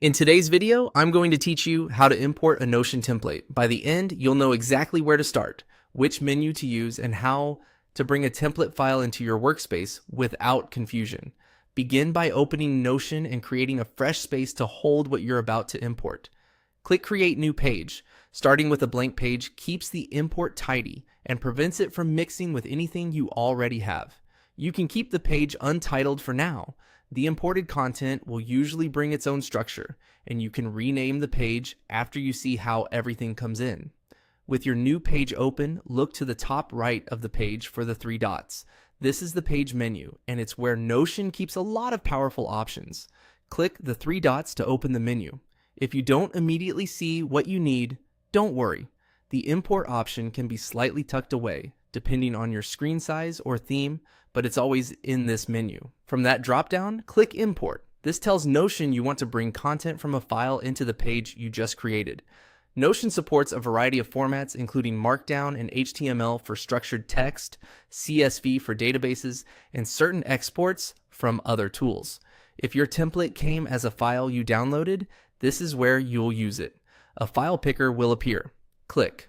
In today's video, I'm going to teach you how to import a Notion template. By the end, you'll know exactly where to start, which menu to use, and how to bring a template file into your workspace without confusion. Begin by opening Notion and creating a fresh space to hold what you're about to import. Click Create New Page. Starting with a blank page keeps the import tidy and prevents it from mixing with anything you already have. You can keep the page untitled for now. The imported content will usually bring its own structure, and you can rename the page after you see how everything comes in. With your new page open, look to the top right of the page for the three dots. This is the page menu, and it's where Notion keeps a lot of powerful options. Click the three dots to open the menu. If you don't immediately see what you need, don't worry. The import option can be slightly tucked away, depending on your screen size or theme, but it's always in this menu. From that dropdown, click Import. This tells Notion you want to bring content from a file into the page you just created. Notion supports a variety of formats, including Markdown and HTML for structured text, CSV for databases, and certain exports from other tools. If your template came as a file you downloaded, this is where you'll use it. A file picker will appear. Click.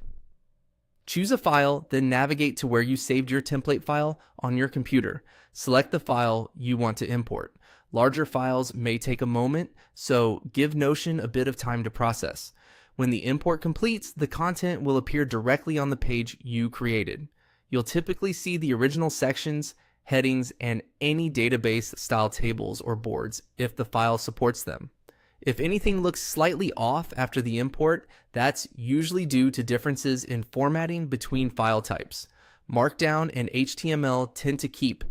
Choose a file, then navigate to where you saved your template file on your computer. Select the file you want to import. Larger files may take a moment, so give Notion a bit of time to process. When the import completes, the content will appear directly on the page you created. You'll typically see the original sections, headings, and any database-style tables or boards if the file supports them. If anything looks slightly off after the import, that's usually due to differences in formatting between file types. Markdown and HTML tend to keep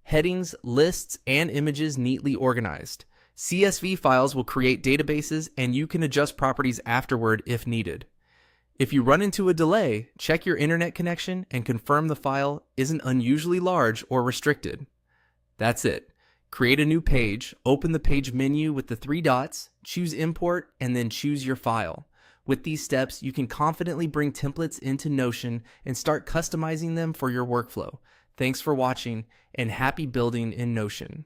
headings, lists, and images neatly organized. CSV files will create databases, and you can adjust properties afterward if needed. If you run into a delay, check your internet connection and confirm the file isn't unusually large or restricted. That's it. Create a new page, open the page menu with the three dots, choose Import, and then choose your file. With these steps, you can confidently bring templates into Notion and start customizing them for your workflow. Thanks for watching, and happy building in Notion.